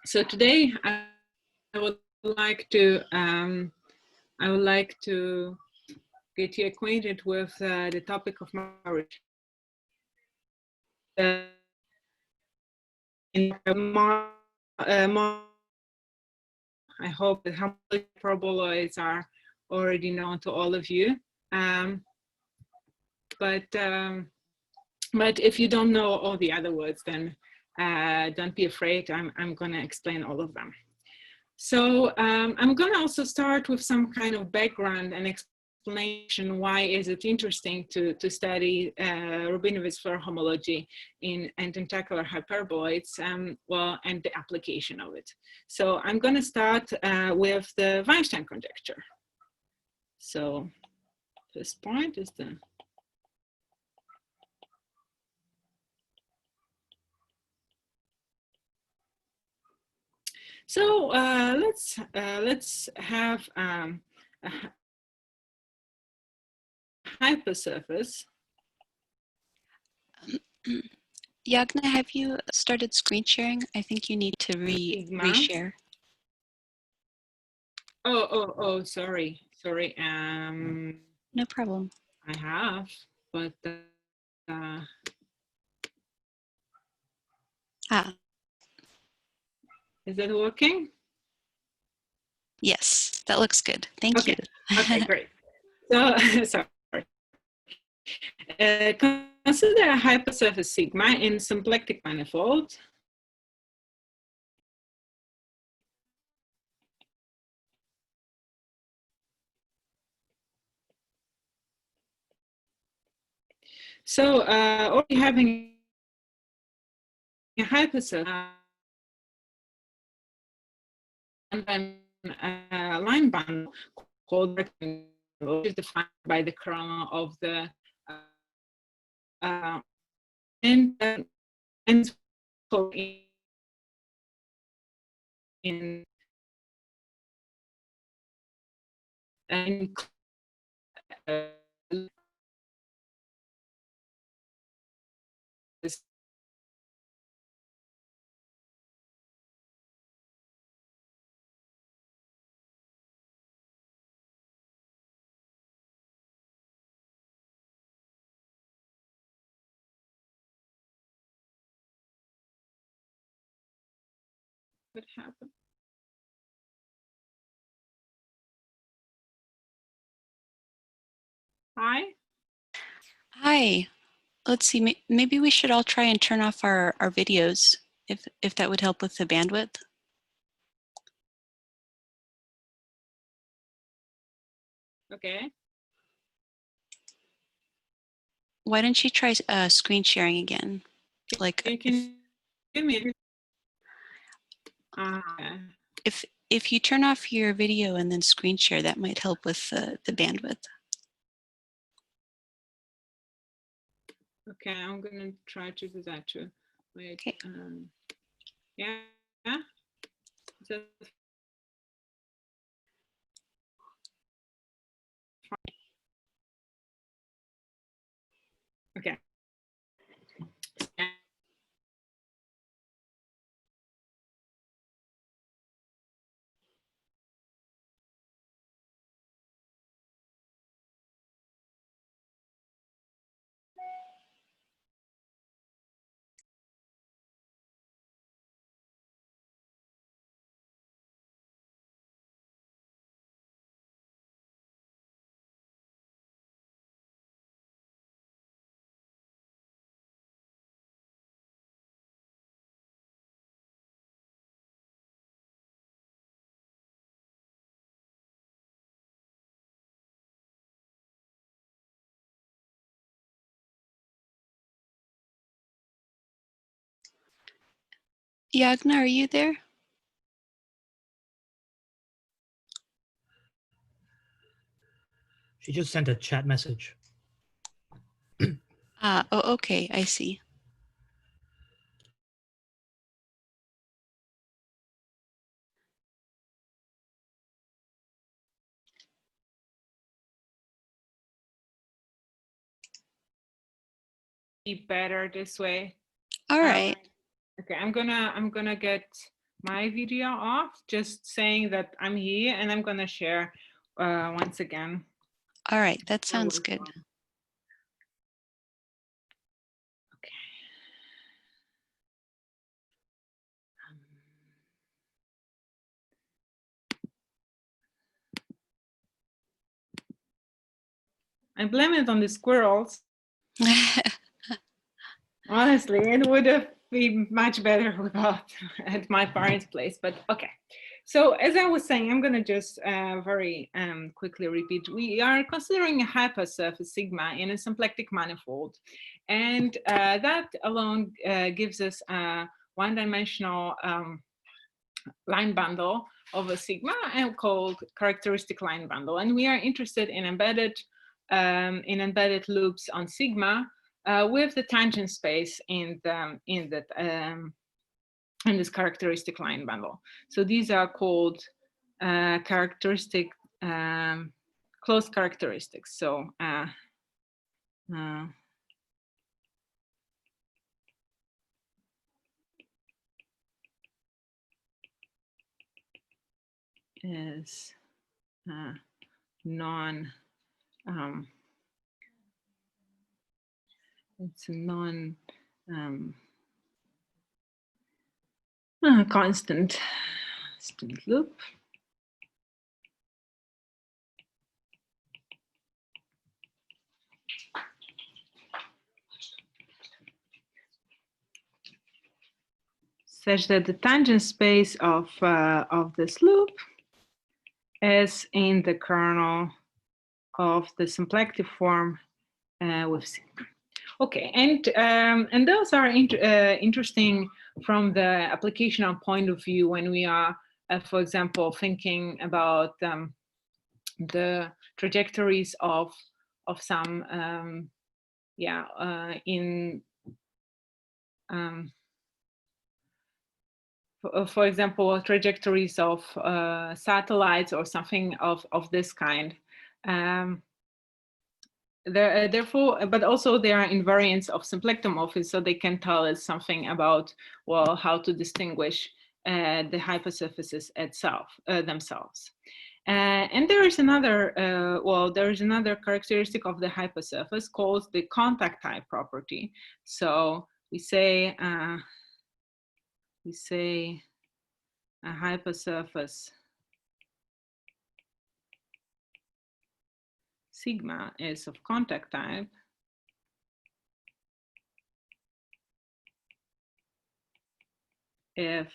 So today I would like to get you acquainted with the topic of marriage. I hope that hyperboloids are already known to all of you. But if you don't know all the other words, then don't be afraid. I'm going to explain all of them. So I'm going to also start with some kind of background and explanation why is it interesting to study Rabinowitz Floer homology in tentacular hyperboloids, and the application of it. So I'm going to start with the Weinstein conjecture. So this point is the So let's have a hypersurface. Jagna, have you started screen sharing? I think you need to reshare. Oh, sorry. No problem. I have, but is that working? Yes, that looks good. Thank you. Okay, great. So, sorry. Consider a hypersurface sigma in symplectic manifold. So, already having a hypersurface and then a line bundle called rectangle, which is defined by the kernel of the in what happened? Hi. Hi. Let's see. Maybe we should all try and turn off our videos, if that would help with the bandwidth. Okay. Why don't you try screen sharing again? Like you can give me. If you turn off your video and then screen share, that might help with the bandwidth. Okay, I'm gonna try to do that too. Wait. Okay. Yeah. Okay. Jagna, are you there? She just sent a chat message. Oh, okay, I see. Be better this way. All right. Okay, I'm gonna get my video off, just saying that I'm here, and I'm going to share once again. All right, that sounds good. Okay. I blame it on the squirrels. Honestly, it would have been much better without at my parents' place, but okay. So as I was saying, I'm going to just very quickly repeat. We are considering a hypersurface sigma in a symplectic manifold. And that alone gives us a one-dimensional line bundle of a sigma and called characteristic line bundle. And we are interested in embedded loops on sigma with the tangent space in this characteristic line bundle. So these are called characteristic closed characteristics. So is non it's a non constant loop. Such that the tangent space of this loop is in the kernel of the symplectic form with sigma. Okay, and those are interesting from the applicational point of view when we are, for example, thinking about the trajectories of some for example, trajectories of satellites or something of this kind. Therefore, but also there are invariants of symplectomorphisms, so they can tell us something about, well, how to distinguish the hypersurfaces themselves. And there is another, there is another characteristic of the hypersurface called the contact type property. So we say a hypersurface sigma is of contact type if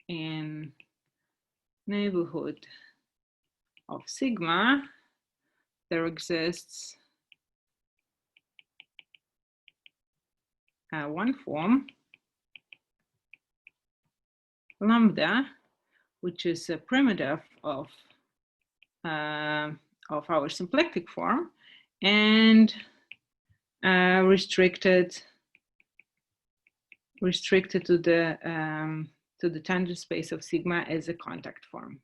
in neighborhood of sigma there exists one form, lambda, which is a primitive of our symplectic form, and restricted to the tangent space of sigma as a contact form.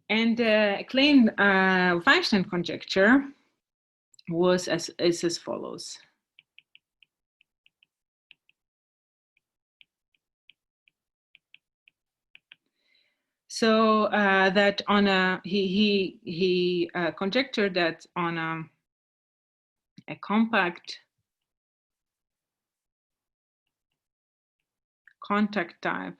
And Klein Weinstein conjecture is as follows. So that on he conjectured that on a compact contact type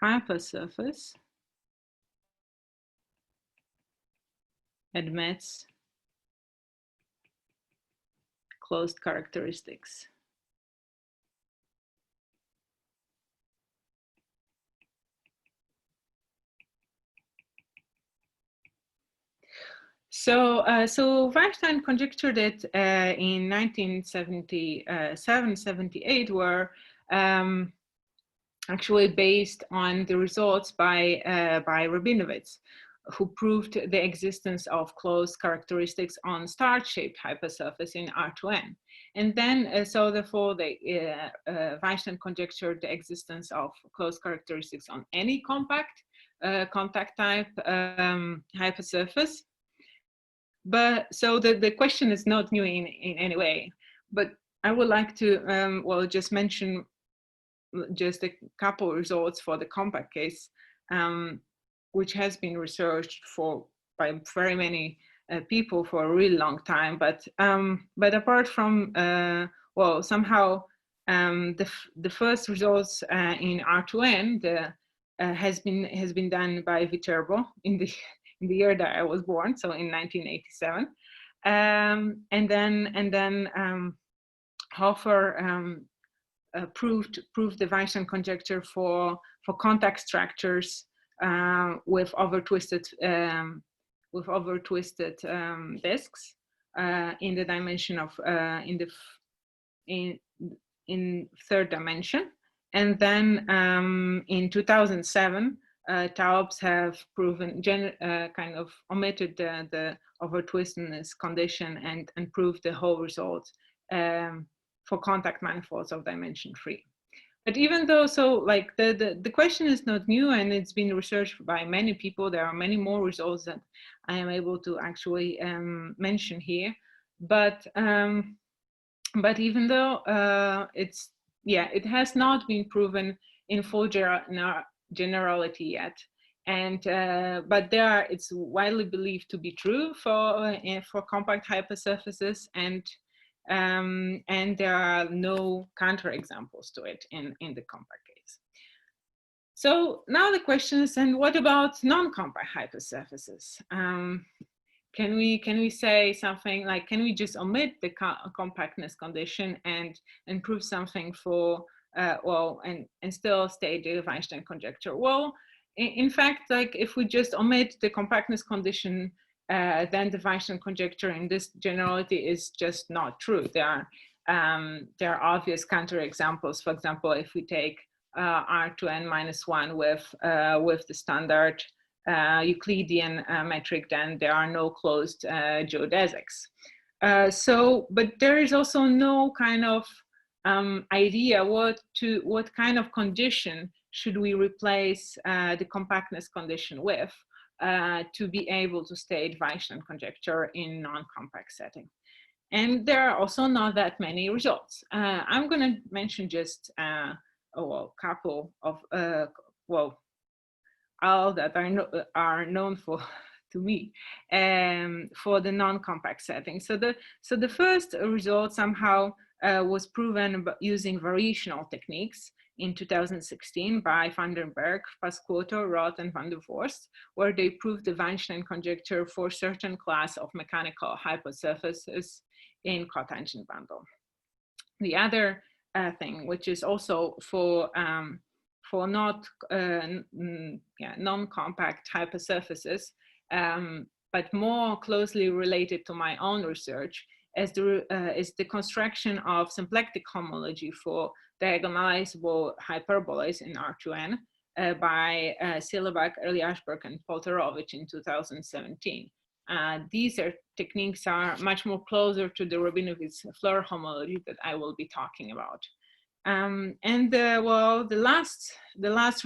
hypersurface admits closed characteristics. So Weinstein conjectured it in 1977-78, were actually based on the results by Rabinowitz, who proved the existence of closed characteristics on star-shaped hypersurface in R2N. And then, so therefore, Weinstein conjectured the existence of closed characteristics on any compact contact type hypersurface. But so the question is not new in any way, but I would like to well, just mention just a couple results for the compact case, which has been researched by very many people for a really long time. But apart from well, somehow the first results in R2N has been done by Viterbo in the year that I was born, so in 1987, and then Hofer proved the Weinstein conjecture for contact structures with over twisted disks in the dimension of in third dimension. And then in 2007, Taubes have proven kind of omitted the over twistedness condition and proved the whole result for contact manifolds of dimension 3. But even though, so like the question is not new and it's been researched by many people, there are many more results that I am able to actually mention here. But even though it has not been proven in full generality yet, and but it's widely believed to be true for compact hypersurfaces, and there are no counterexamples to it in the compact case. So now the question is, and what about non-compact hypersurfaces? Can we say something like, can we just omit the compactness condition and prove something for well, and still state the Weinstein conjecture? Well, in fact, like if we just omit the compactness condition, then the Weinstein conjecture in this generality is just not true. There are obvious counterexamples. For example, if we take R2n-1 with the standard Euclidean metric, then there are no closed geodesics. But there is also no kind of idea what kind of condition should we replace the compactness condition with to be able to state Weinstein conjecture in non-compact setting. And there are also not that many results. I'm going to mention just a couple of all that are known to me for the non-compact setting. So the first result somehow was proven using variational techniques in 2016 by Van den Berg, Pasquotto, Roth, and Van der Vorst, where they proved the Weinstein conjecture for certain class of mechanical hypersurfaces in cotangent bundle. The other thing, which is also for non-compact hypersurfaces, but more closely related to my own research, is the construction of symplectic homology for diagonalizable hyperboloids in R2N by Silebach, Eliashberg, and Polterovich in 2017. These techniques are much more closer to the Rabinowitz Floer homology that I will be talking about. Well, the last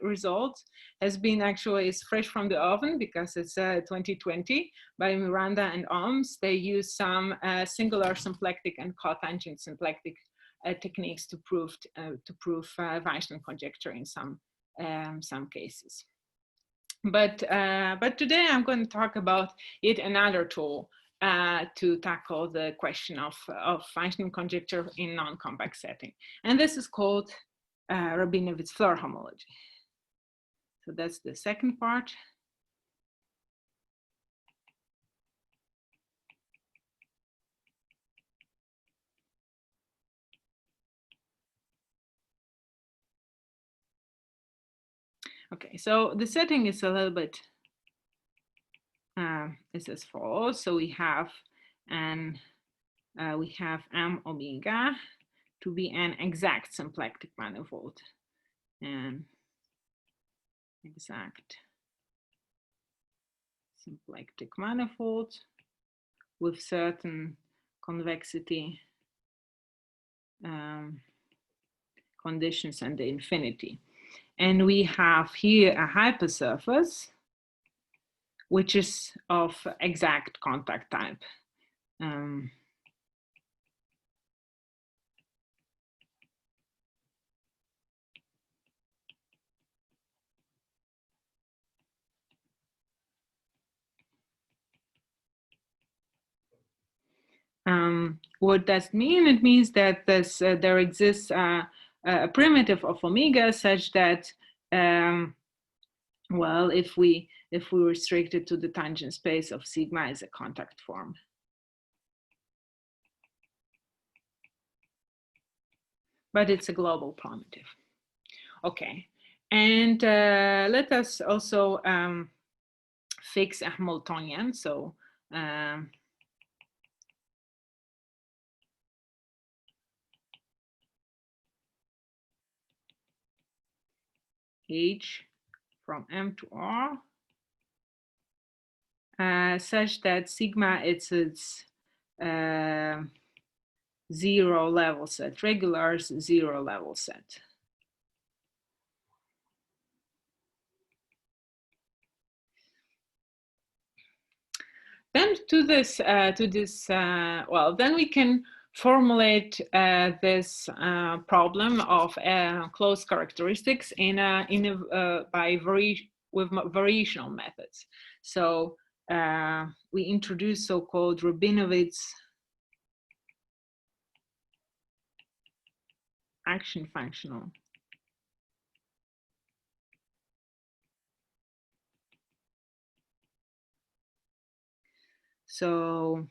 result has been is fresh from the oven because it's 2020 by Miranda and Ohms. They use some singular symplectic and cotangent symplectic techniques to prove Weinstein conjecture in some cases. But today I'm going to talk about yet another tool to tackle the question of Weinstein conjecture in non-compact setting. And this is called Rabinowitz Floer homology. So that's the second part. Okay, so the setting is a little bit is as follows. So we have M omega to be an exact symplectic manifold, an exact symplectic manifold with certain convexity conditions and the infinity. And we have here a hypersurface, which is of exact contact type. What does it mean? It means that there exists a primitive of omega such that, well, if we restrict it to the tangent space of sigma as a contact form. But it's a global primitive. Okay, and let us also fix a Hamiltonian. So H from M to R, such that sigma it's zero level set, regulars zero level set. Then to this, well, then we can formulate this problem of closed characteristics with variational methods. So we introduce so-called Rabinowitz action functional. So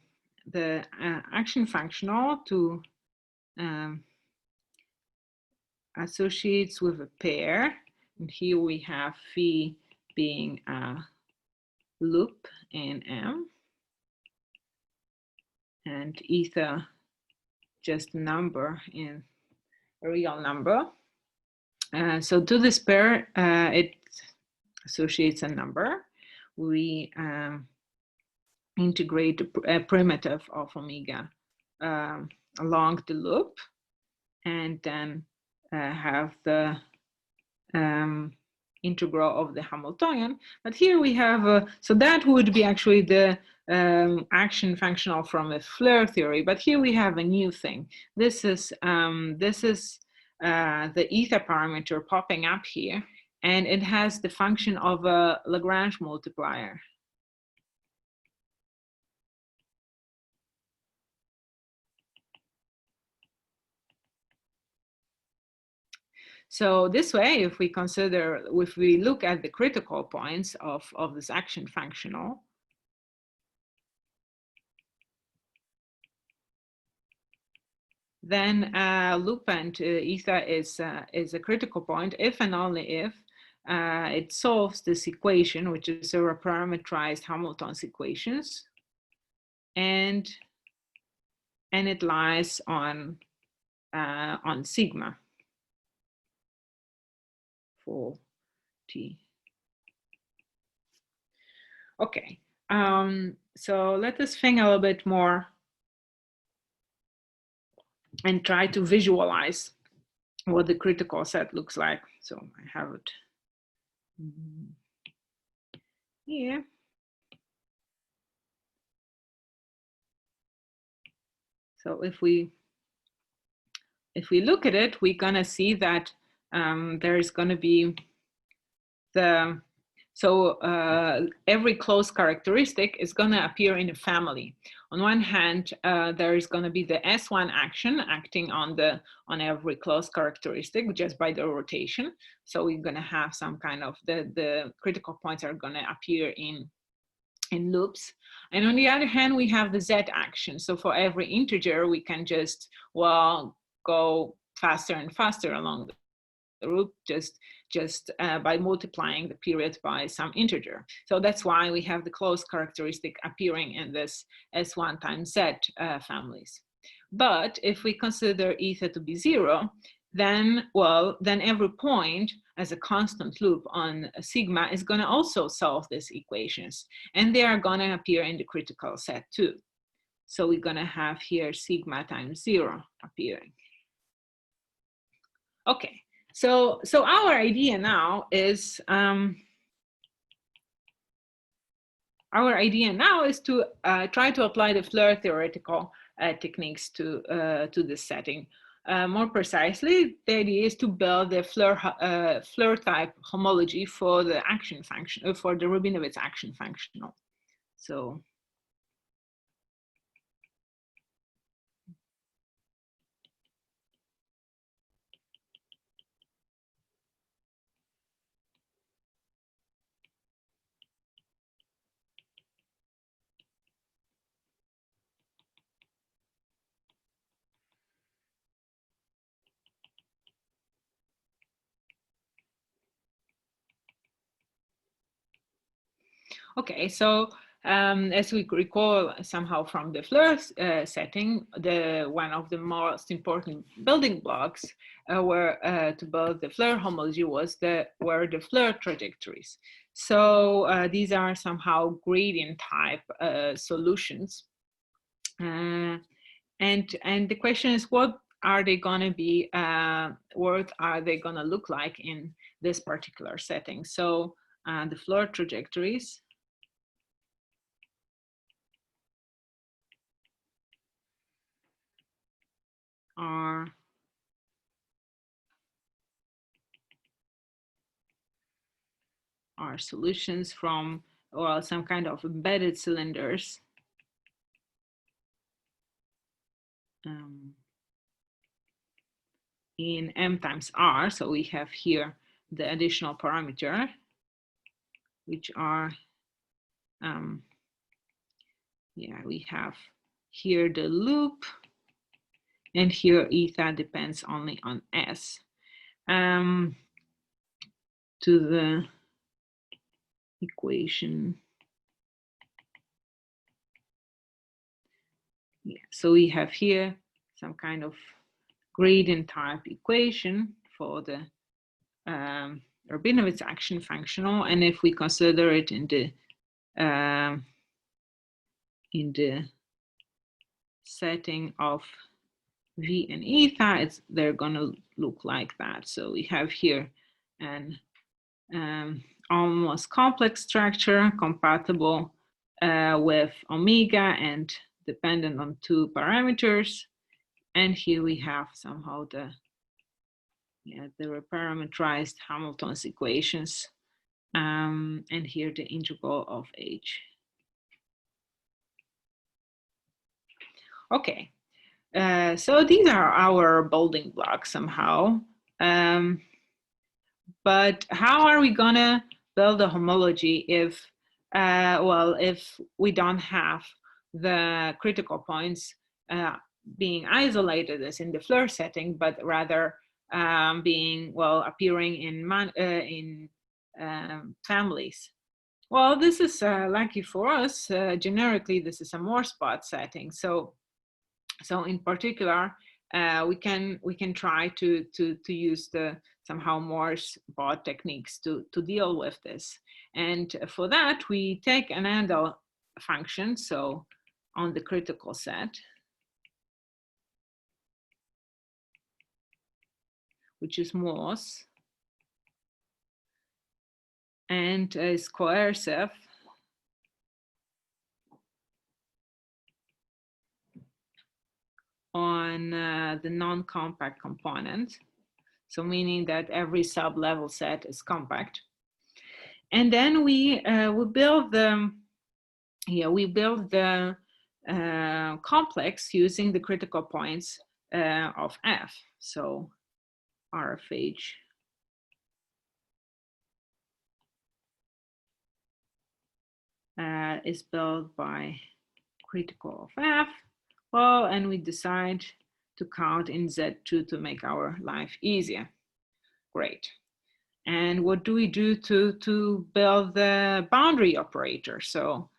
the action functional to associates with a pair, and here we have phi being a loop in M, and ether just a number in a real number. So to this pair, it associates a number. We integrate a primitive of omega along the loop, and then have the integral of the Hamiltonian. But here we have, so that would be actually the action functional from a Floer theory. But here we have a new thing. This is the ether parameter popping up here, and it has the function of a Lagrange multiplier. So this way, if we look at the critical points of this action functional, then loop and ether is a critical point if and only if it solves this equation, which is a reparametrized Hamilton's equations, and it lies on sigma for T. Okay, so let us think a little bit more and try to visualize what the critical set looks like. So I have it here. So if we look at it, we're gonna see that there is gonna be every closed characteristic is going to appear in a family. On one hand, there is going to be the S1 action acting on every closed characteristic just by the rotation. So we're going to have some kind of the critical points are going to appear in loops. And on the other hand, we have the Z action. So for every integer, we can just, well, go faster and faster along the route just by multiplying the period by some integer. So that's why we have the closed characteristic appearing in this S1 times Z families. But if we consider ether to be 0, then every point as a constant loop on sigma is going to also solve these equations, and they are going to appear in the critical set too. So we're going to have here sigma times 0 appearing. Okay. So our idea now is to try to apply the Floer theoretical techniques to this setting. More precisely, the idea is to build the Floer type homology for the action function, for the Rabinowitz action functional. So. Okay, so as we recall somehow from the Floer setting, one of the most important building blocks to build the Floer homology were the Floer trajectories. So these are somehow gradient type solutions, and the question is, what are they going to be? What are they going to look like in this particular setting? So the Floer trajectories are solutions from, well, some kind of embedded cylinders in m times r. So we have here the additional parameter, which are, we have here the loop, and here eta depends only on s, to the equation. Yeah, so we have here some kind of gradient type equation for the Rabinowitz action functional, and if we consider it in the setting of v and eta, they're going to look like that. So we have here an almost complex structure compatible with omega and dependent on two parameters. And here we have somehow the reparametrized Hamilton's equations, and here the integral of h. Okay, so these are our building blocks somehow. But how are we gonna build a homology if, if we don't have the critical points being isolated as in the Floer setting, but rather appearing in families? Well, this is lucky for us. Generically, this is a Morse spot setting. So in particular, we can try to use the somehow Morse spot techniques to deal with this. And for that, we take an handle function. So on the critical set, which is Morse, and is coercive on the non-compact component. So meaning that every sub-level set is compact. And then we build the complex using the critical points of f. So R of h is built by critical of f. Well, and we decide to count in Z2 to make our life easier. Great. And what do we do to build the boundary operator? So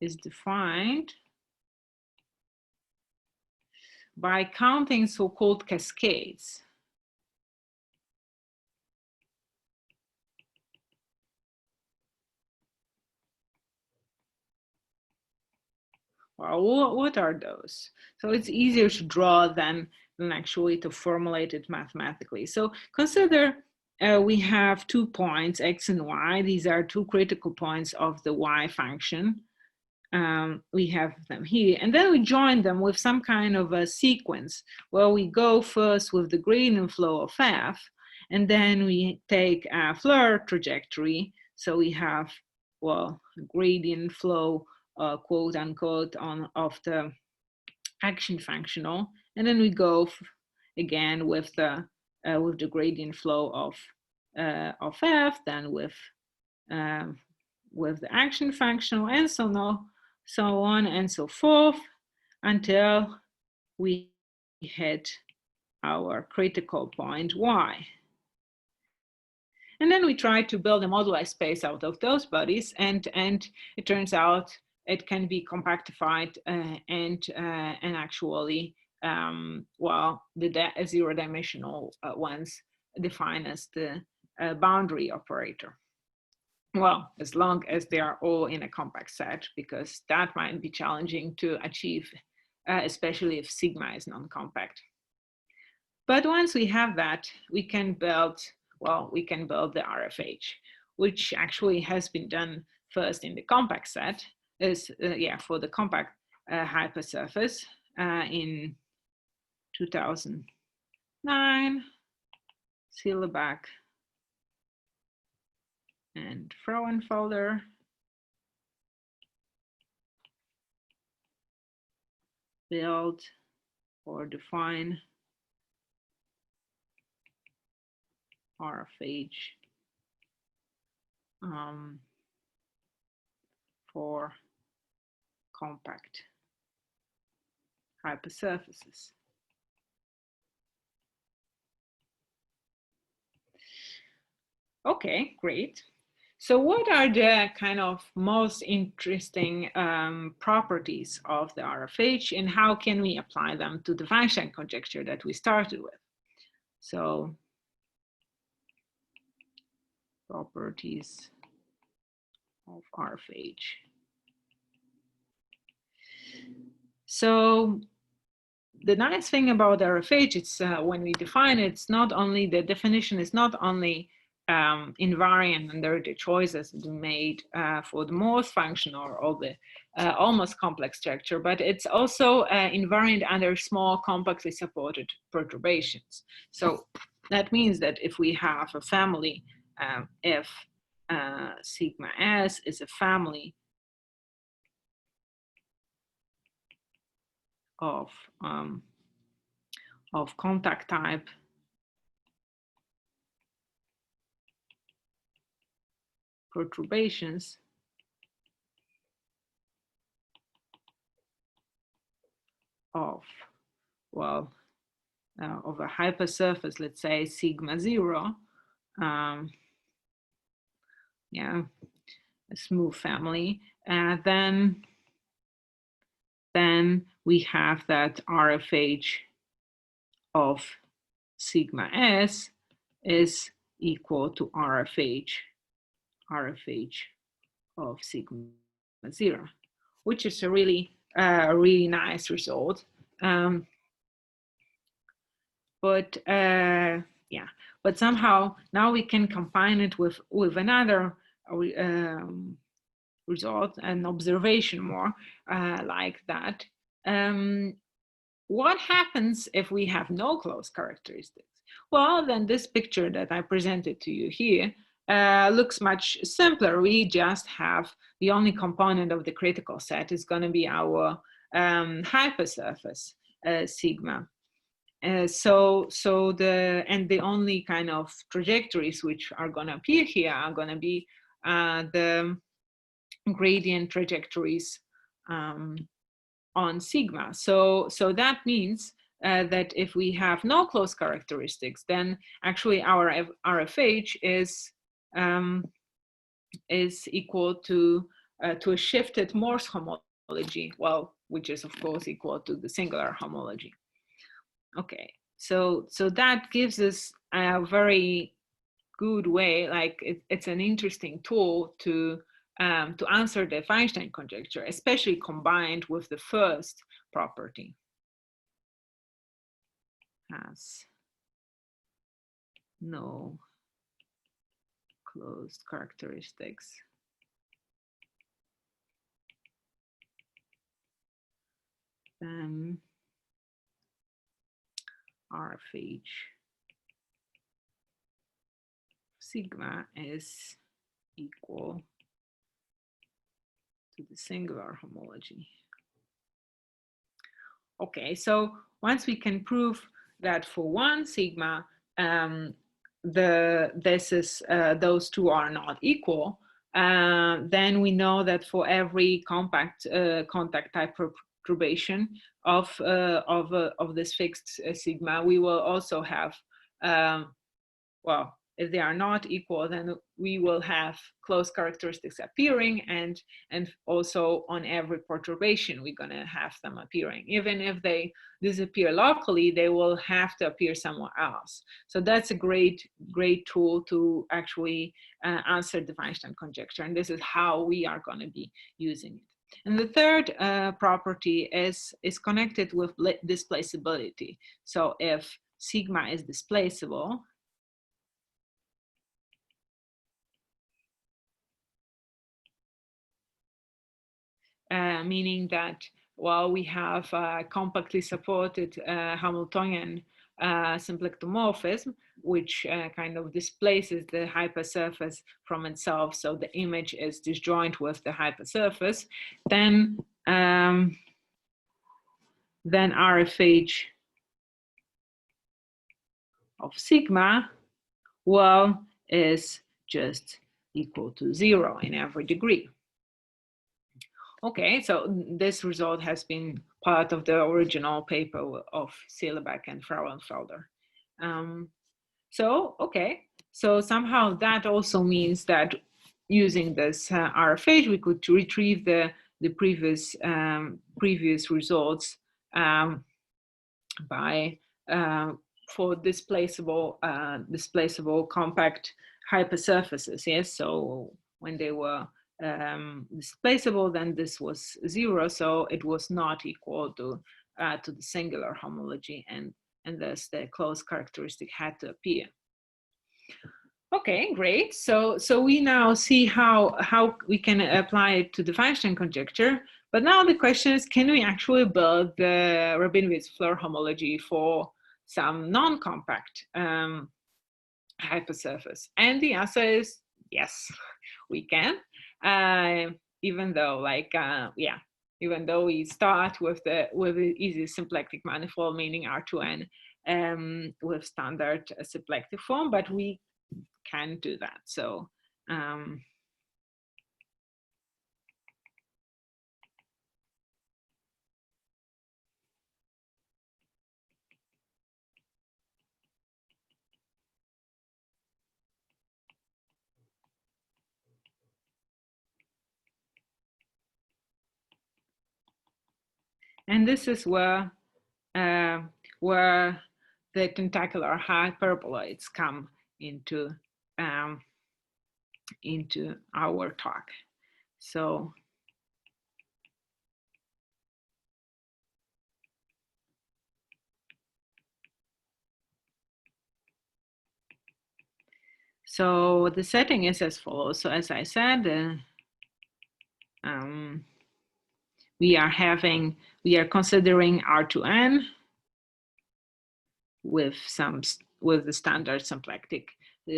is defined by counting so-called cascades. Well, what are those? So it's easier to draw than actually to formulate it mathematically. So consider we have 2 points, x and y. These are 2 critical points of the y function. We have them here, and then we join them with some kind of a sequence where we go first with the gradient flow of f, and then we take a Floer trajectory. So we have, well, gradient flow, quote unquote, of the action functional, and then we go again with the gradient flow of f, then with the action functional, and so on and so forth, until we hit our critical point y. And then we try to build a moduli space out of those bodies, and it turns out it can be compactified and actually, well, the zero-dimensional ones define as the boundary operator. Well, as long as they are all in a compact set, because that might be challenging to achieve, especially if sigma is non-compact. But once we have that, we can build, well, we can build the RFH, which actually has been done first in the compact set, for the compact hypersurface in 2009, Silberback and Frauenfelder. Build or define RFH for compact hypersurfaces. Okay, great. So what are the kind of most interesting properties of the RFH, and how can we apply them to the Weinstein conjecture that we started with? So properties of RFH. So the nice thing about RFH, it's when we define it, it's not only, the definition is not only invariant under the choices made for the most functional or the almost complex structure, but it's also invariant under small complexly supported perturbations. So that means that if we have a family, if sigma s is a family of contact type perturbations, of, well, of a hypersurface, let's say sigma 0, yeah, a smooth family, then we have that RFH of sigma s is equal to RFH of sigma 0, which is a really nice result. But somehow now we can combine it with another result, an observation more like that. What happens if we have no closed characteristics? Well, then this picture that I presented to you here looks much simpler. We just have the only component of the critical set is going to be our hypersurface sigma. So the only kind of trajectories which are going to appear here are going to be the gradient trajectories on sigma. So that means that if we have no closed characteristics, then actually our RFH is equal to a shifted Morse homology, well, which is of course equal to the singular homology. Okay, so that gives us a very good way, like it's an interesting tool to to answer the Weinstein conjecture, especially combined with the first property. Has no closed characteristics. Then RFH sigma is equal to the singular homology. Okay, so once we can prove that for one sigma, those two are not equal, then we know that for every compact contact type perturbation of this fixed sigma, we will also have, well, if they are not equal, then we will have close characteristics appearing, and also on every perturbation, we're gonna have them appearing. Even if they disappear locally, they will have to appear somewhere else. So that's a great tool to actually answer the Weinstein conjecture, and this is how we are gonna be using it. And the third property is connected with displaceability. So if sigma is displaceable, meaning that, well, we have compactly supported Hamiltonian symplectomorphism, which kind of displaces the hypersurface from itself, so the image is disjoint with the hypersurface, then RFH of sigma, well, is just equal to 0 in every degree. Okay, so this result has been part of the original paper of Symplectic and Frauenfelder. So somehow that also means that using this RFH, we could retrieve the previous results for displaceable compact hypersurfaces. Yes, so when they were displaceable, then this was 0, so it was not equal to the singular homology, and thus the closed characteristic had to appear. Okay, great. So we now see how we can apply it to the Weinstein conjecture. But now the question is, can we actually build the Rabinowitz Floer homology for some non-compact hypersurface? And the answer is yes, we can. Even though, even though we start with the easy symplectic manifold, meaning R2n, with standard symplectic form, but we can do that. So and this is where the tentacular hyperboloids come into our talk. So the setting is as follows. So as I said, we are considering R2n with the standard symplectic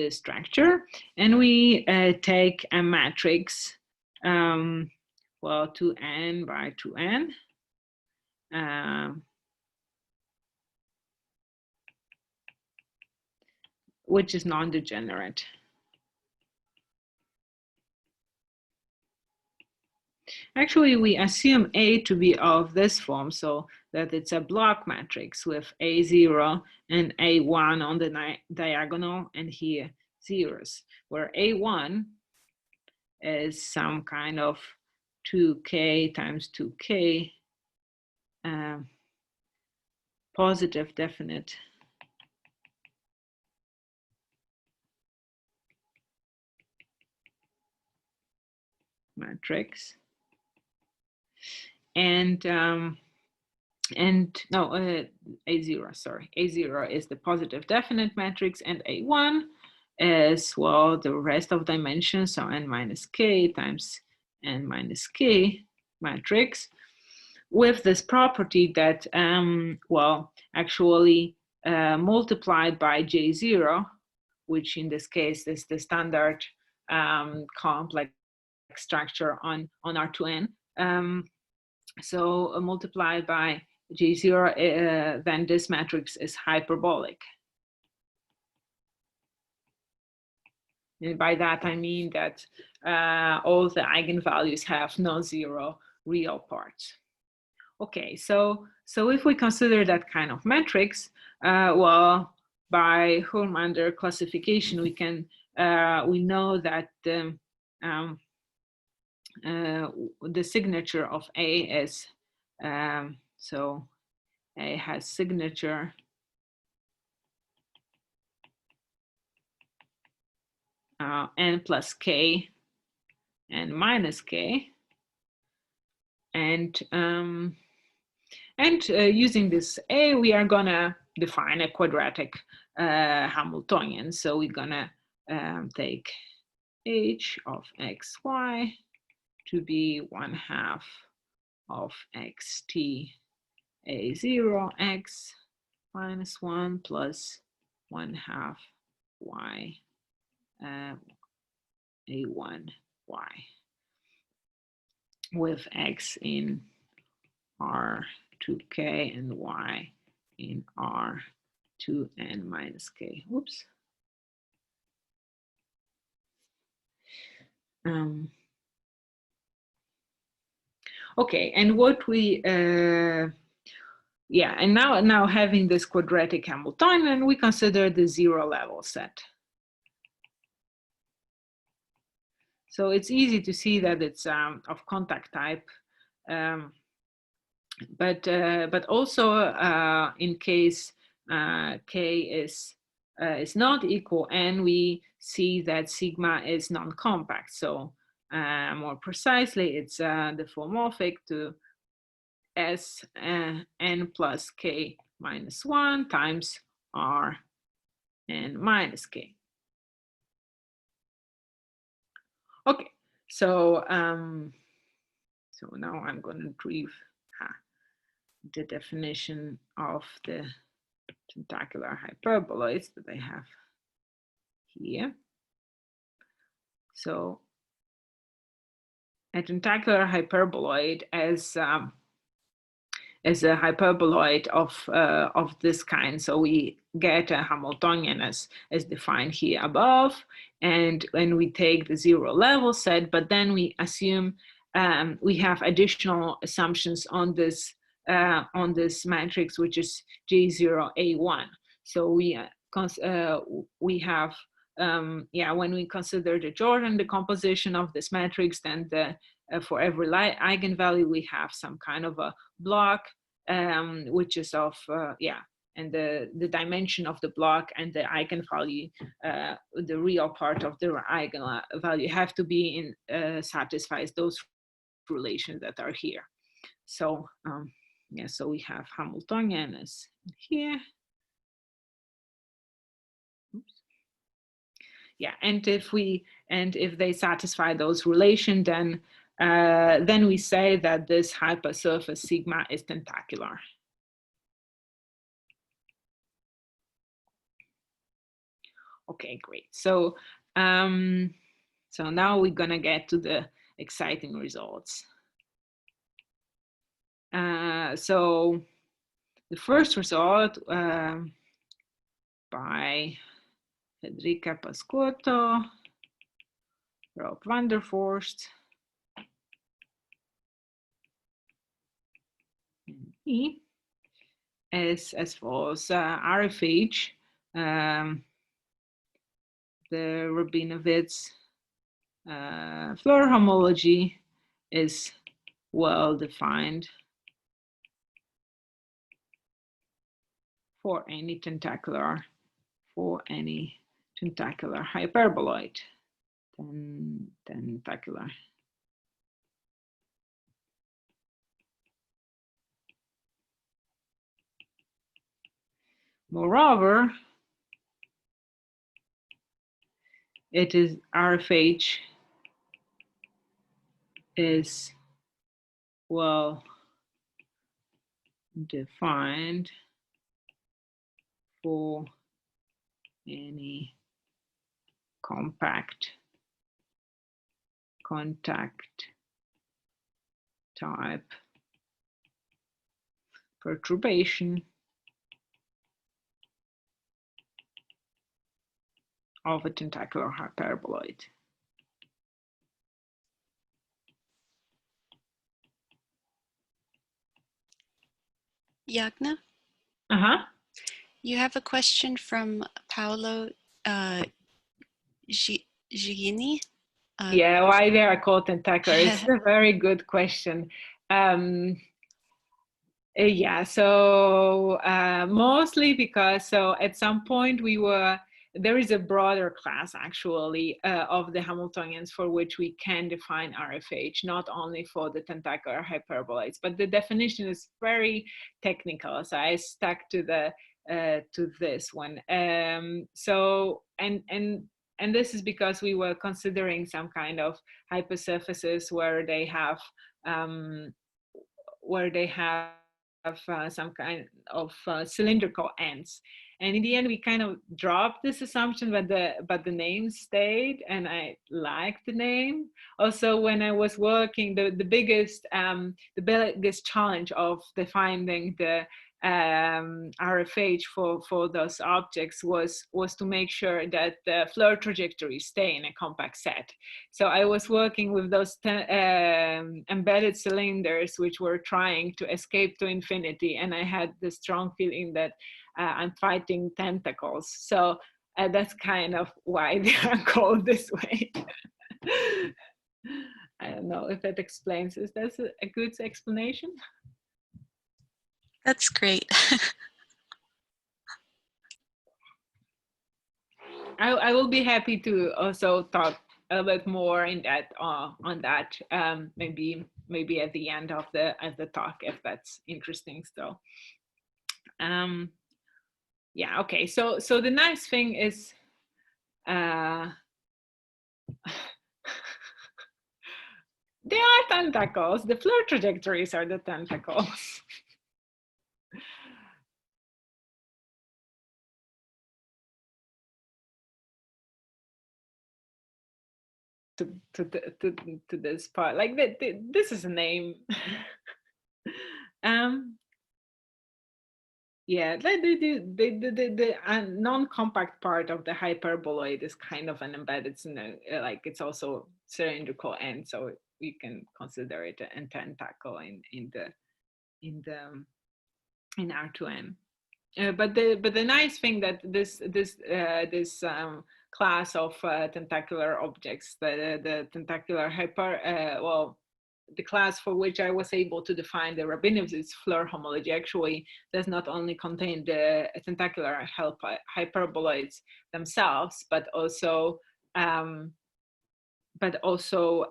structure, and we take a matrix, well, 2n by 2n, which is non-degenerate. Actually, we assume A to be of this form, so that it's a block matrix with A0 and A1 on the diagonal, and here zeros, where A1 is some kind of 2k times 2k positive definite matrix, and no, A0, sorry, A0 is the positive definite matrix, and A1 is, well, the rest of dimensions, so n minus k times n minus k matrix, with this property that, well, actually multiplied by J0, which in this case is the standard complex structure on R2n. So multiplied by J0, then this matrix is hyperbolic. And by that I mean that all the eigenvalues have non-zero real parts. Okay, so if we consider that kind of matrix, well, by Hurmander classification, we can we know that the signature of A is so A has signature n plus k and minus k, and using this A, we are gonna define a quadratic Hamiltonian. So we're gonna take h of xy to be 1/2 of xt a0 x minus 1 plus 1/2 y a1 y, with x in R2k and y in R2n minus k. Whoops. Okay, and what we yeah, and now having this quadratic Hamiltonian, we consider the zero level set. So it's easy to see that it's of contact type, but also in case k is not equal, and we see that sigma is non-compact. So more precisely, it's diffeomorphic to S n plus k minus 1 times R n minus k. Okay, so so now I'm going to retrieve the definition of the tentacular hyperboloids that I have here. So a tentacular hyperboloid as a hyperboloid of this kind. So we get a Hamiltonian as defined here above, and when we take the zero level set, but then we assume we have additional assumptions on this matrix, which is J0A1. So we have yeah, when we consider the Jordan decomposition of this matrix, then for every eigenvalue we have some kind of a block, which is of yeah, and the dimension of the block and the eigenvalue, the real part of the eigenvalue, have to be in satisfies those relations that are here. So yeah, so we have Hamiltonian as here. Oops. Yeah, and if they satisfy those relations, then we say that this hypersurface sigma is tentacular. Okay, great. So so now we're gonna get to the exciting results. So the first result by Federica Pasquotto, Rob Vanderforst, and me, is as follows: RFH, the Rabinowitz Floer homology is well defined for any tentacular hyperboloid. Tentacular Moreover, it is RFH is well defined for any compact contact type perturbation of a tentacular hyperboloid. Jagna, you have a question from Paolo Ghiggini. Yeah, why they are called tentacular? It's a very good question. Yeah, so mostly because at some point there is a broader class actually of the Hamiltonians for which we can define RFH, not only for the tentacular hyperboloids, but the definition is very technical. So I stuck to this one. So and this is because we were considering some kind of hypersurfaces where they have some kind of cylindrical ends, and in the end we kind of dropped this assumption, but the name stayed, and I liked the name. Also, when I was working, the biggest challenge of defining the RFH for those objects was to make sure that the Floer trajectories stay in a compact set. So I was working with those embedded cylinders which were trying to escape to infinity, and I had the strong feeling that I'm fighting tentacles. So that's kind of why they are called this way. I don't know if that explains. Is that a good explanation? That's great. I will be happy to also talk a little bit more in that on that maybe at the end of the talk, if that's interesting still. Yeah, okay, so the nice thing is they are tentacles. The Floer trajectories are the tentacles. to this part, like this is a name. Yeah, the non-compact part of the hyperboloid is kind of an embedded, like it's also cylindrical end, so you can consider it a tentacle in R2M. But the nice thing that this class of tentacular objects, the tentacular the class for which I was able to define the Rabinowitz Floer homology actually does not only contain the tentacular hyperboloids themselves, but also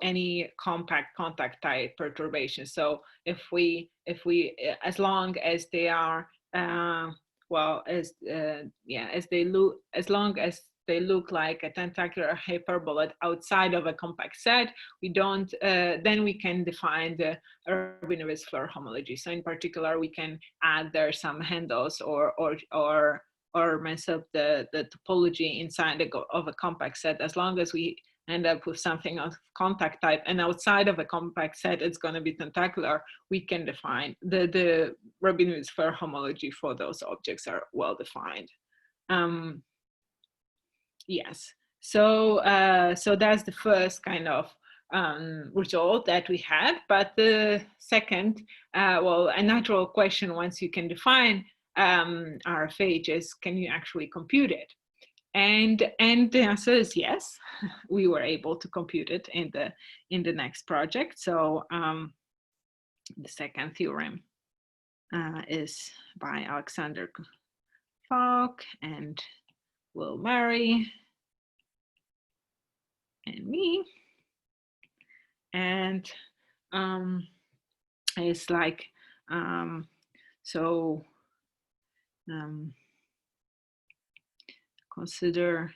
any compact contact type perturbations. So if we as long as they are as long as they look like a tentacular hyperboloid outside of a compact set, we don't then we can define the Rabinowitz Floer homology. So in particular, we can add there some handles or mess up the topology inside of a compact set, as long as we end up with something of contact type, and outside of a compact set it's going to be tentacular, we can define the Rabinowitz Floer homology for those objects are well defined. Yes, so that's the first kind of result that we had. But the second, a natural question once you can define RFH is, can you actually compute it? And the answer is yes. We were able to compute it in the next project. So the second theorem is by Alexander Fauck and Will Merry and me, and it's like consider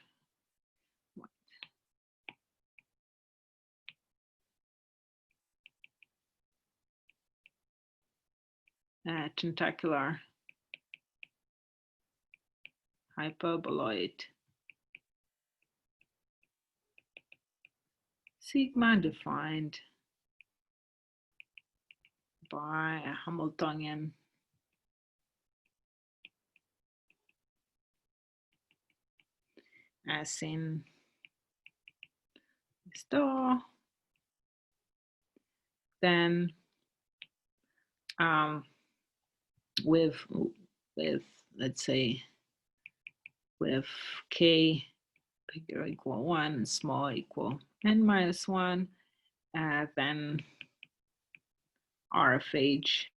tentacular hyperboloid sigma defined by a Hamiltonian as in star, then with let's say with k bigger equal 1 and small equal n-1, then R of H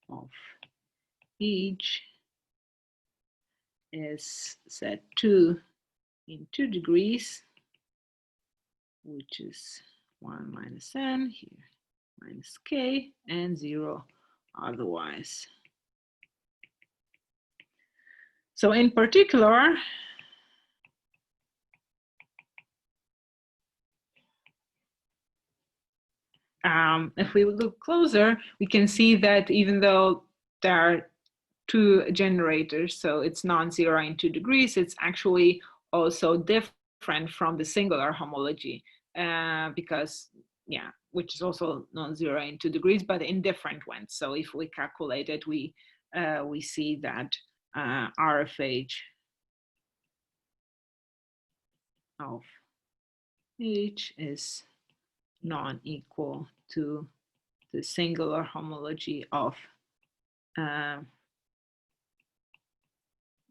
of each is set to in 2 degrees, which is 1 minus n here minus k and 0 otherwise. So in particular, if we look closer, we can see that even though there are 2 generators, so it's non-zero in 2 degrees, it's actually also different from the singular homology because, yeah, which is also non-zero in 2 degrees, but in different ones. So if we calculate it, we see that R of H of H is non-equal to the singular homology of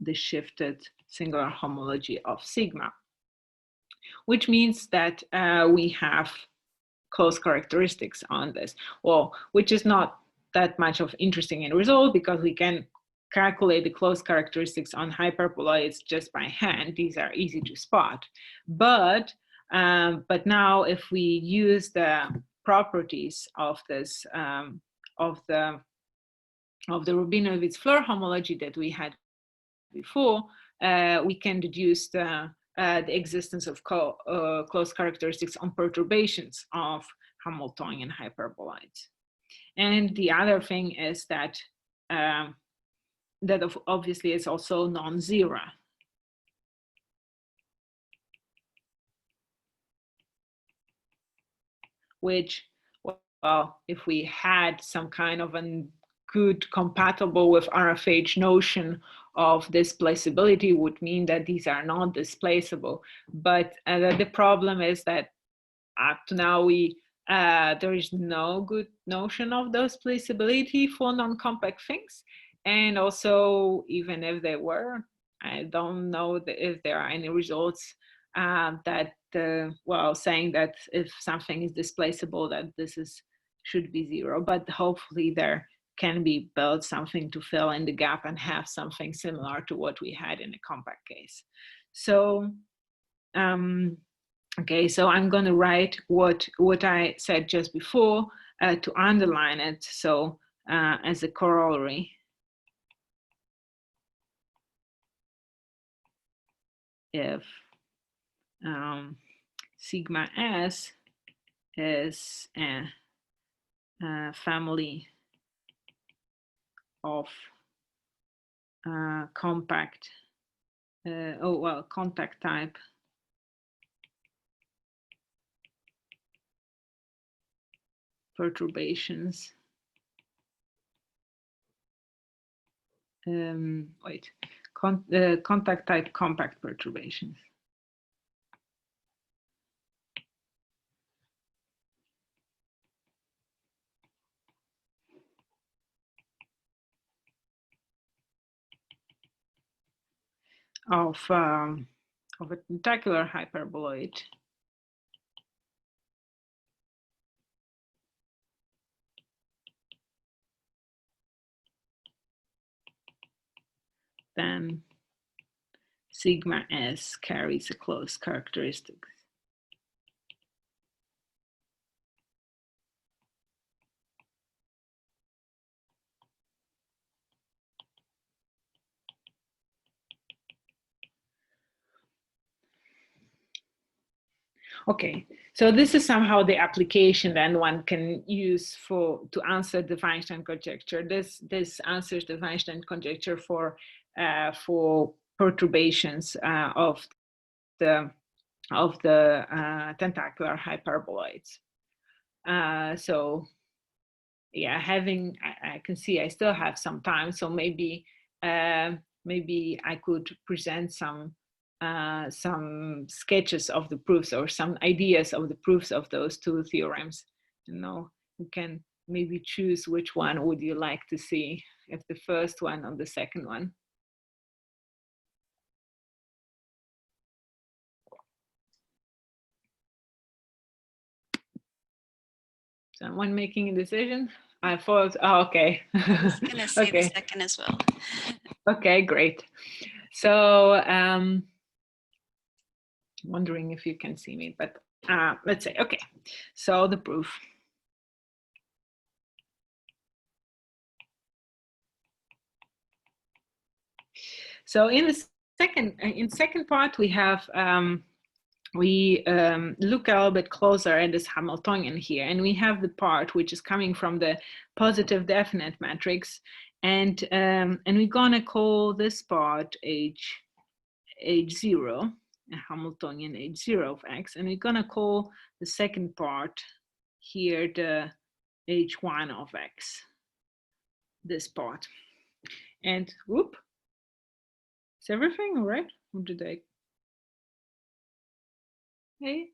the shifted singular homology of sigma, which means that we have close characteristics on this. Well, which is not that much of interesting in result because we can calculate the close characteristics on hyperboloids just by hand. These are easy to spot. But now if we use the properties of this of the Rabinowitz Floer homology that we had before, we can deduce the existence of close characteristics on perturbations of Hamiltonian hyperboloids. And the other thing is that that obviously is also non-zero. Which, well, if we had some kind of a good compatible with RFH notion of displaceability would mean that these are not displaceable. But the problem is that up to now there is no good notion of displaceability for non-compact things. And also, even if there were, I don't know if there are any results that well, saying that if something is displaceable, that this should be zero. But hopefully there can be built something to fill in the gap and have something similar to what we had in the compact case. So okay, so I'm going to write what I said just before to underline it. So as a corollary, if sigma s is a family of compact, contact type perturbations. Contact type compact perturbations. Of a tentacular hyperboloid then sigma s carries a close characteristics. Okay, so this is somehow the application then one can use to answer the Weinstein conjecture. This answers the Weinstein conjecture for perturbations of the tentacular hyperboloids. So yeah, I can see I still have some time, so maybe maybe I could present some sketches of the proofs or some ideas of the proofs of those two theorems. You know, you can maybe choose which one would you like to see, if the first one or the second one. Someone making a decision? I thought, oh, okay. I was gonna say okay. the second as well. Okay, great. So wondering if you can see me, but let's say, okay. So the proof. So in the second part, we have look a little bit closer at this Hamiltonian here, and we have the part which is coming from the positive definite matrix, and we're gonna call this part H0, a Hamiltonian H0 of X, and we're gonna call the second part here the H1 of X, this part. And whoop, is everything all right? Or did I? Hey.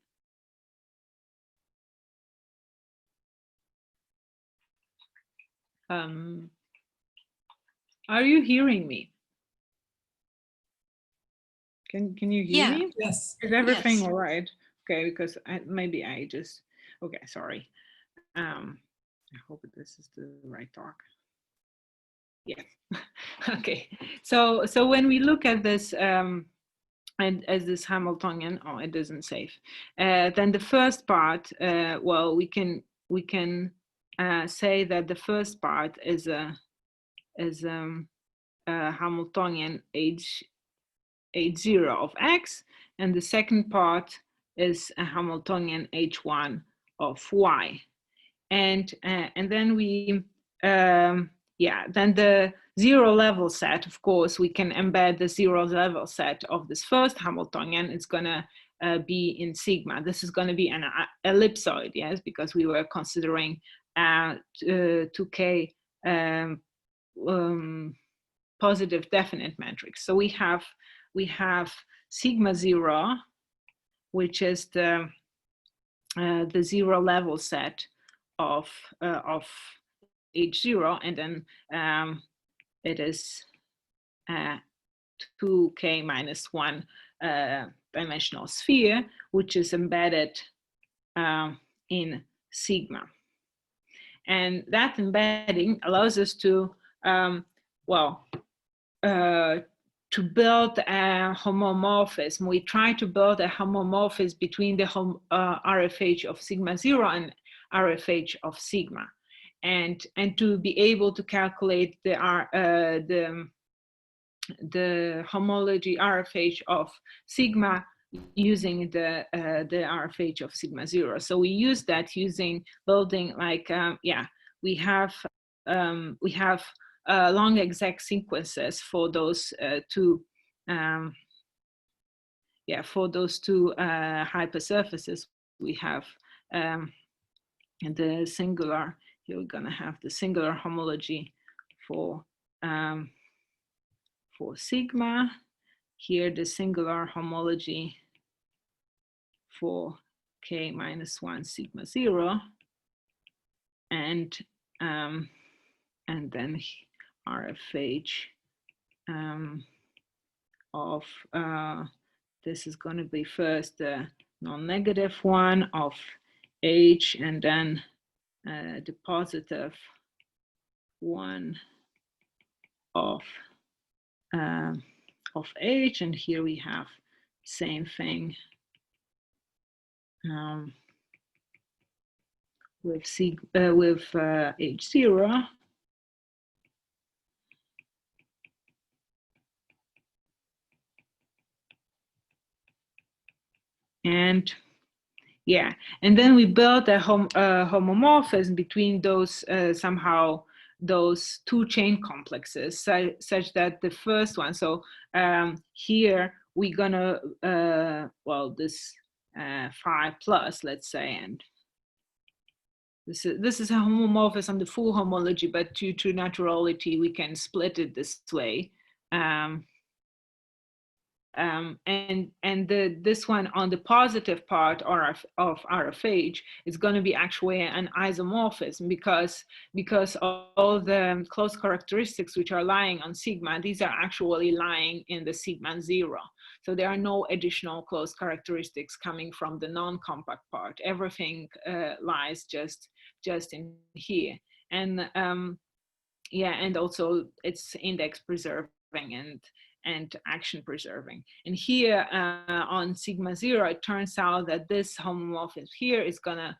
Are you hearing me? Can you hear me? Yes. Is everything Yes. all right? Okay, because maybe I just, okay, sorry. I hope this is the right talk. Yes. Okay. So when we look at this and as this Hamiltonian, oh, it isn't safe. Then the first part, well, we can say that the first part is a Hamiltonian H0 of X, and the second part is a Hamiltonian H1 of Y, and then we then the zero level set, of course, we can embed the zero level set of this first Hamiltonian. It's gonna be in sigma. This is gonna be an ellipsoid, yes, because we were considering 2K positive definite matrix. So we have sigma 0, which is the zero level set of H0, and then it is 2K minus 1 dimensional sphere, which is embedded in sigma. And that embedding allows us to, to build a homomorphism. We try to build a homomorphism between the RFH of sigma 0 and RFH of sigma, and to be able to calculate the homology RFH of sigma using the RFH of sigma 0. So we use that using building like we have long exact sequences for those two hypersurfaces. We have the singular. Here we're gonna have the singular homology for sigma. Here the singular homology for k minus 1 sigma 0, and then RFH of this is going to be first the non-negative one of H, and then the positive one of H, and here we have same thing with H0. And Yeah, and then we built a homomorphism between those somehow those two chain complexes, such that the first one. So here we're gonna well, this phi plus, let's say, and this is a homomorphism on the full homology, but due to naturality we can split it this way. This one on the positive part of RFH is going to be actually an isomorphism because all the close characteristics which are lying on sigma, these are actually lying in the sigma 0. So there are no additional close characteristics coming from the non-compact part. Everything lies just in here. And yeah, and also it's index preserving and action preserving. And here on sigma 0, it turns out that this homomorphism here is gonna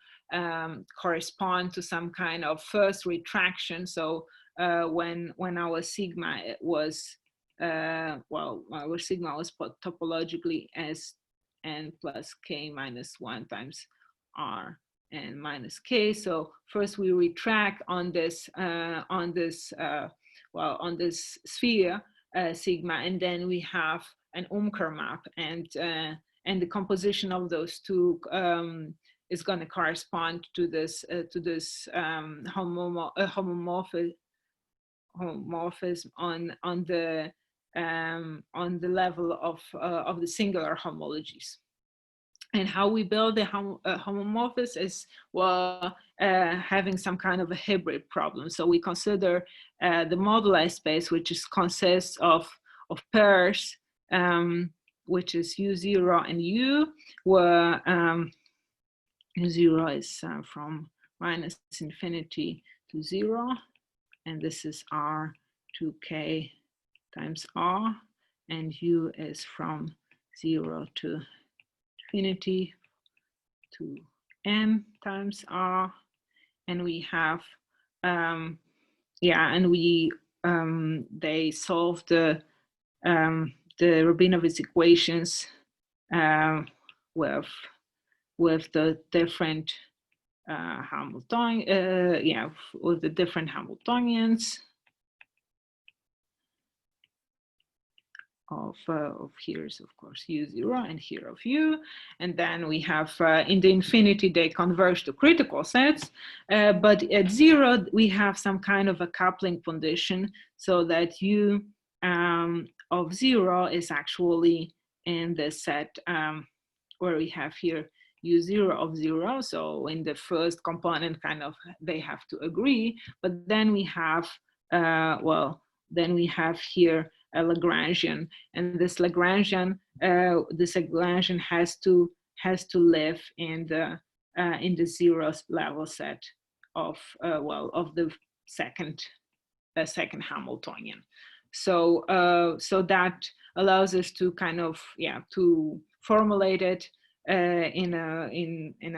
correspond to some kind of first retraction. So when our sigma was, well, our sigma was topologically as n plus k minus 1 times r and minus k. So first we retract on this well, on this sphere sigma, and then we have an Umker map, and the composition of those two is going to correspond to this homomorphism on the level of the singular homologies. And how we build the homomorphism is, well, having some kind of a hybrid problem. So we consider the moduli space, which consists of pairs, which is U0 and U, where U0 is from minus infinity to 0, and this is R to K times R, and U is from 0 to infinity to m times r, and we have yeah, and we they solve the Rabinowitz equations with the different Hamiltonian yeah, with the different Hamiltonians of here's of course U0 and here of U, and then we have in the infinity they converge to critical sets, but at 0 we have some kind of a coupling condition, so that U of 0 is actually in the set where we have here U0 of 0. So in the first component kind of they have to agree, but then we have well, then we have here a Lagrangian, and this Lagrangian has to live in the 0 level set of well, of the second Hamiltonian. So so that allows us to kind of, yeah, to formulate it in a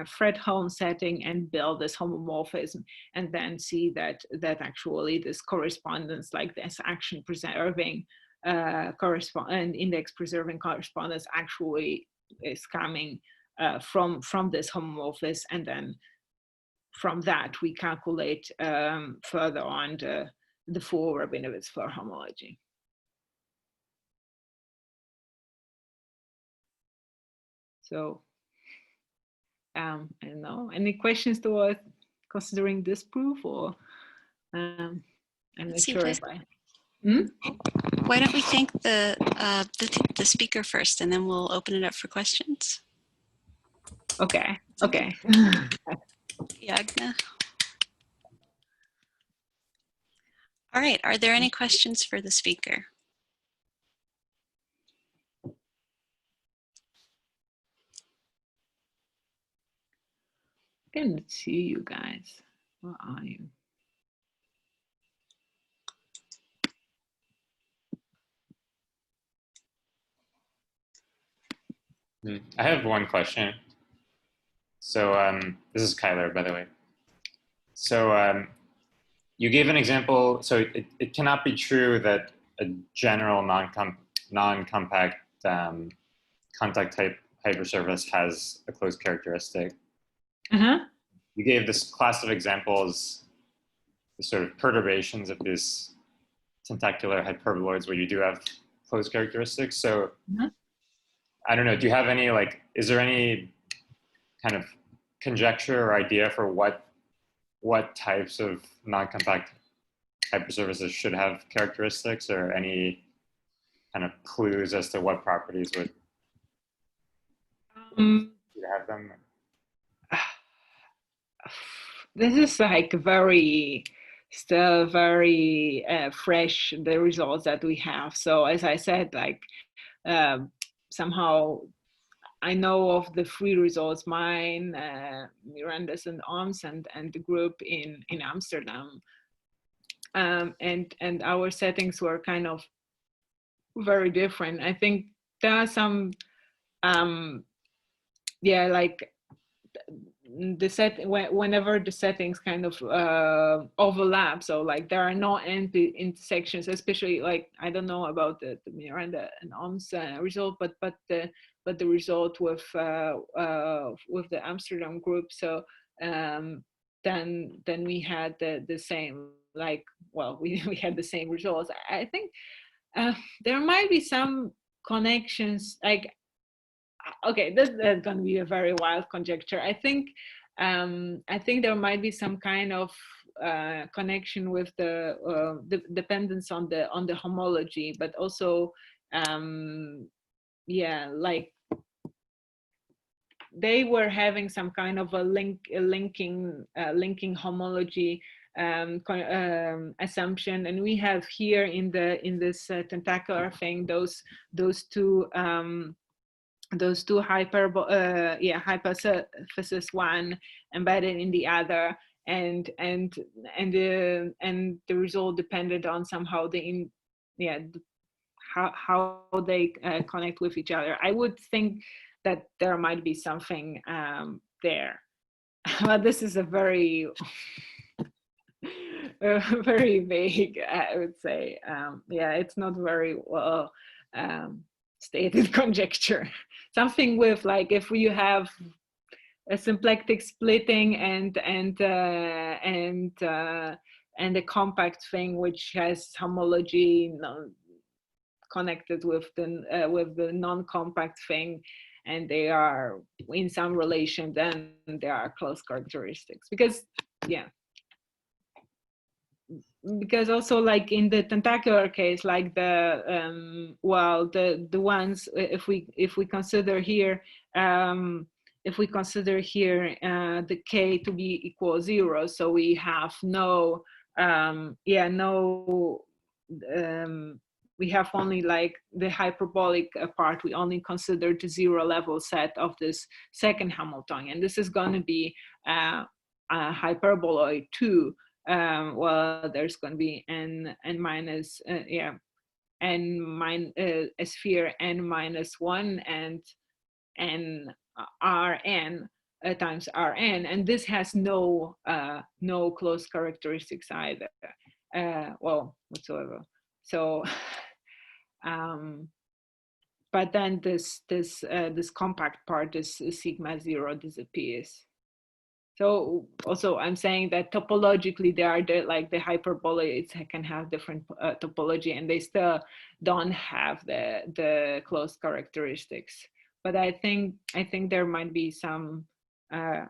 Fredholm setting and build this homomorphism, and then see that actually this correspondence, like this action preserving and index preserving correspondence, actually is coming from this homomorphism, and then from that we calculate further on the full Rabinowitz Floer homology. So I don't know, any questions towards considering this proof, or I'm not sure if I. Why don't we thank the speaker first, and then we'll open it up for questions. Okay. Okay. Jagna. All right. Are there any questions for the speaker? I can see you guys. Where are you? I have one question. So this is Kyler, by the way. So you gave an example. So it cannot be true that a general non-compact contact type hypersurface has a closed characteristic. Uh-huh. You gave this class of examples, the sort of perturbations of these tentacular hyperboloids where you do have closed characteristics. So I don't know, do you have any, like, is there any kind of conjecture or idea for what types of non-compact hypersurfaces should have characteristics, or any kind of clues as to what properties would have them? This is like still very fresh, the results that we have. So as I said, like somehow I know of the 3 results, mine, Miranda's and Ohm's, and the group in Amsterdam. And our settings were kind of very different. I think there are some, yeah, like whenever the settings kind of overlap, so like there are no intersections, especially like, I don't know about the Miranda and Ohm's result, but the result with the Amsterdam group. So then we had the same, like, well, we had the same results. I think there might be some connections, like, okay, this is going to be a very wild conjecture. I think there might be some kind of connection with the dependence on the homology, but also yeah, like they were having some kind of a linking homology assumption, and we have here in this tentacular thing those two hypersurfaces, one embedded in the other, and the result depended on somehow how they connect with each other. I would think that there might be something there, but this is a very very vague, I would say. Yeah, it's not very well stated conjecture. Something with, like, if you have a symplectic splitting and a compact thing which has homology connected with the non-compact thing, and they are in some relation, then there are close characteristics. Because also, like in the tentacular case, like the ones, if we consider here the k to be equal 0, so we have we have only like the hyperbolic part. We only consider the 0 level set of this second Hamiltonian. This is going to be a hyperboloid 2. Well, there's going to be a sphere n minus 1 and Rn times Rn, and this has no close characteristics either, well, whatsoever. So but then this compact part, this sigma 0, disappears. So also I'm saying that topologically they are like the hyperboloids can have different topology, and they still don't have the close characteristics. But I think there might be some I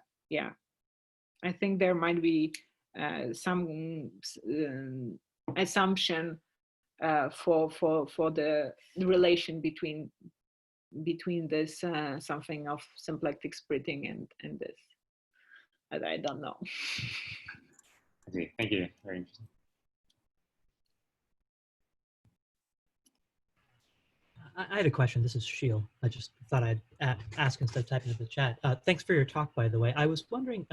think there might be some assumption for the relation between this something of symplectic splitting and this. But I don't know. Okay, thank you. Very interesting. I had a question. This is Sheil. I just thought I'd ask instead of typing into the chat. Thanks for your talk, by the way. I was wondering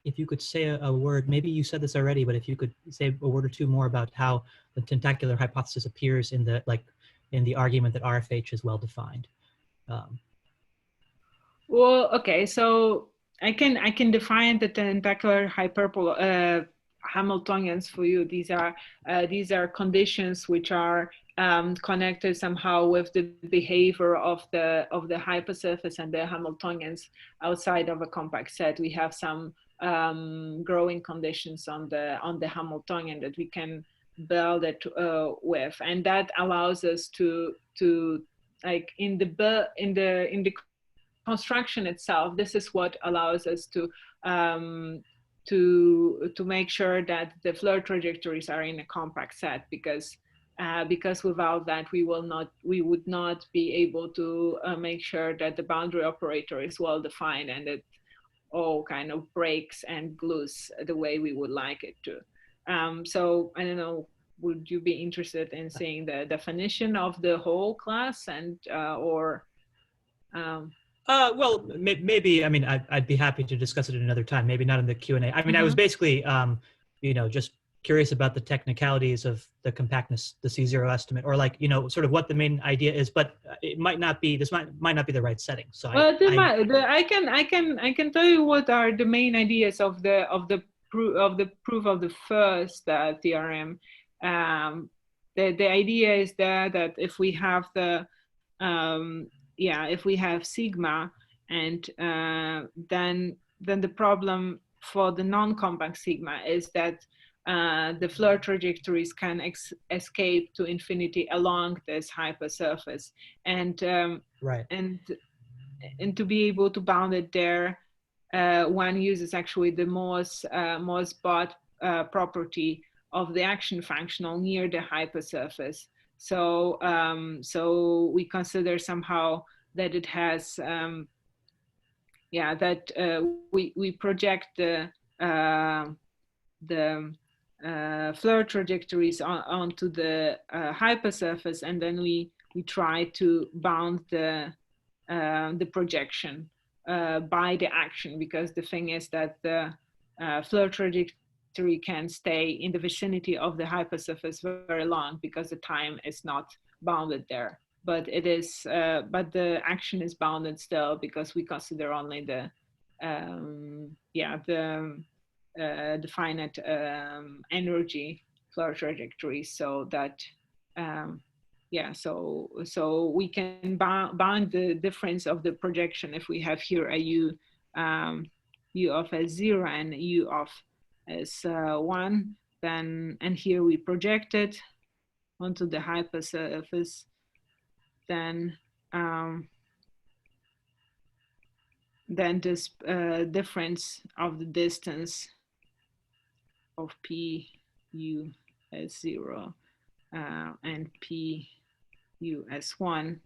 if you could say a word, maybe you said this already, but if you could say a word or two more about how the tentacular hypothesis appears in the argument that RFH is well defined. Well, okay, so I can define the tentacular Hamiltonians for you. These are conditions which are connected somehow with the behavior of the hypersurface and the Hamiltonians outside of a compact set. We have some growing conditions on the Hamiltonian that we can build it with, and that allows us to like in the construction itself. This is what allows us to make sure that the Floer trajectories are in a compact set, because without that we would not be able to make sure that the boundary operator is well defined and it all kind of breaks and glues the way we would like it to. So I don't know, would you be interested in seeing the definition of the whole class and well, maybe, I mean, I'd be happy to discuss it another time, maybe not in the Q&A. I mean, I was basically, you know, just curious about the technicalities of the compactness, the C0 estimate, or like, you know, sort of what the main idea is, but it might not be, this might not be the right setting. So well, I can tell you what are the main ideas of the proof of the first theorem. The idea is that if we have if we have sigma, and then the problem for the non-compact sigma is that the Floer trajectories can escape to infinity along this hypersurface, and right. And to be able to bound it there, one uses actually the Morse-Bott property of the action functional near the hypersurface. So so we consider somehow that it has we project the Floer trajectories onto the hypersurface, and then we try to bound the projection by the action, because the thing is that the Floer trajectory can stay in the vicinity of the hypersurface very long because the time is not bounded there. But it is, but the action is bounded still, because we consider only the finite energy Floer trajectory, so that so we can bound the difference of the projection if we have here a u of S0 and u of S1, then, and here we project it onto the hypersurface, then this difference of the distance of P u S0 and P u S1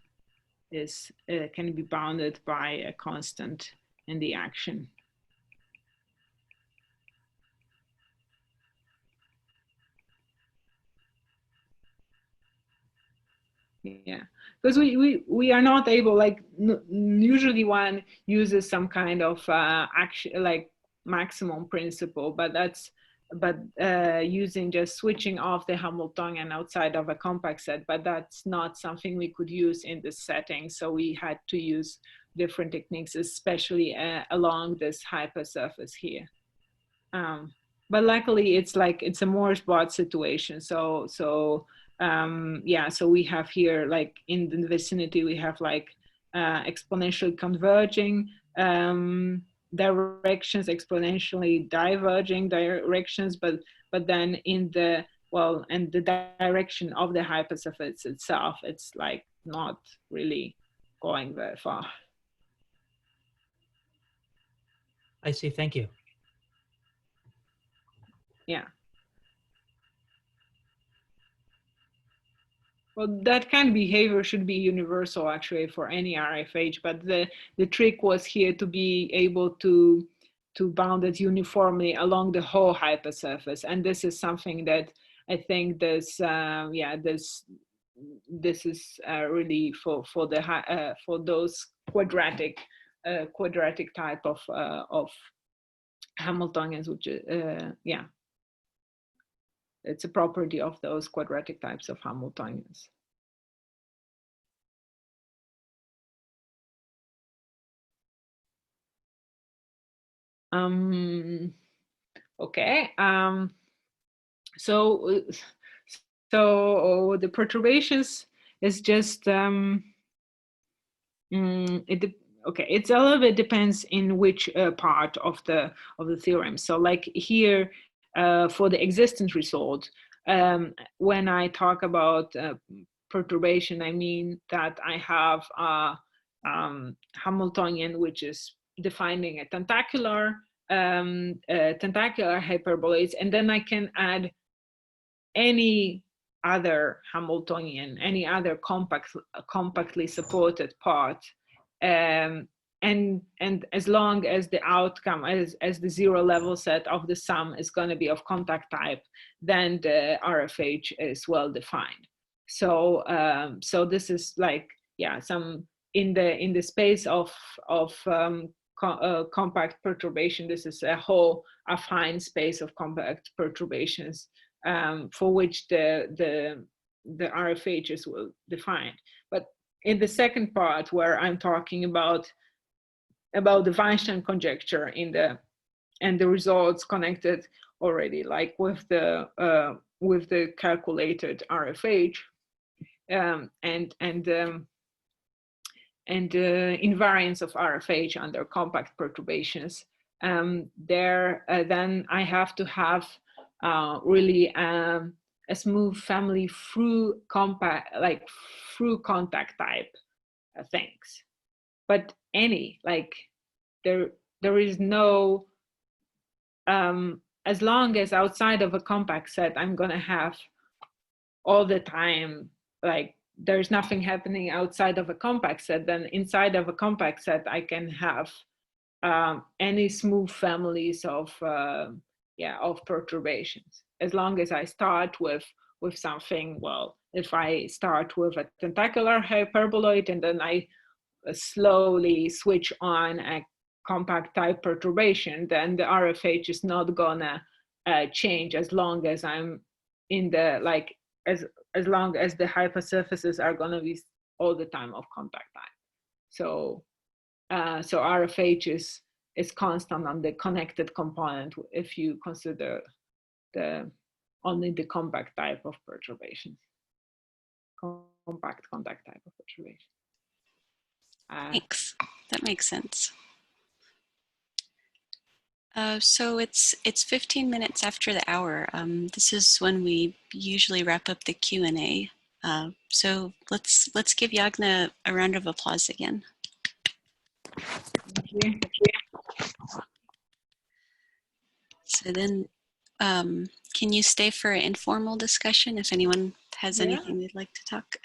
is can be bounded by a constant in the action. Yeah, because we are not able, like usually one uses some kind of action, like maximum principle, but using just switching off the Hamiltonian outside of a compact set, but that's not something we could use in this setting. So we had to use different techniques, especially along this hypersurface here. But luckily it's a Morse-Bott situation. So we have here, like in the vicinity, we have like exponentially converging directions, exponentially diverging directions, but then in the direction of the hypersurface itself, it's like not really going very far. I see, thank you. Yeah. Well, that kind of behavior should be universal actually for any RFH, but the trick was here to be able to bound it uniformly along the whole hypersurface, and this is something that I think this is really for those quadratic type of Hamiltonians, which it's a property of those quadratic types of Hamiltonians. Okay. So the perturbations is just okay, it's a little bit depends in which part of the theorem. So like here for the existence result, when I talk about perturbation, I mean that I have a Hamiltonian which is defining a tentacular hyperboloids, and then I can add any other Hamiltonian, any other compactly supported part, and as long as the outcome, as the zero level set of the sum is going to be of contact type, then the RFH is well defined. So so this is like, yeah, some in the space of compact perturbation. This is a whole affine space of compact perturbations for which the RFHs will define. But in the second part, where I'm talking about the Weinstein conjecture and the results connected already, like with the calculated RFH and invariance of RFH under compact perturbations, then I have to have really a smooth family through contact type things. But any, like there is no, as long as outside of a compact set, I'm gonna have all the time, like there's nothing happening outside of a compact set, then inside of a compact set, I can have any smooth families of perturbations, as long as I start with something. Well, if I start with a tentacular hyperboloid and then I slowly switch on a compact type perturbation, then the RFH is not gonna change as long as I'm in the, like, as long as the hypersurfaces are gonna be all the time of contact type. So so RFH is constant on the connected component if you consider only the compact type of perturbations, compact contact type of perturbation. Thanks. That makes sense. So it's 15 minutes after the hour. This is when we usually wrap up the Q&A. So let's give Jagna a round of applause again. Thank you. So then, can you stay for an informal discussion if anyone has anything they'd like to talk?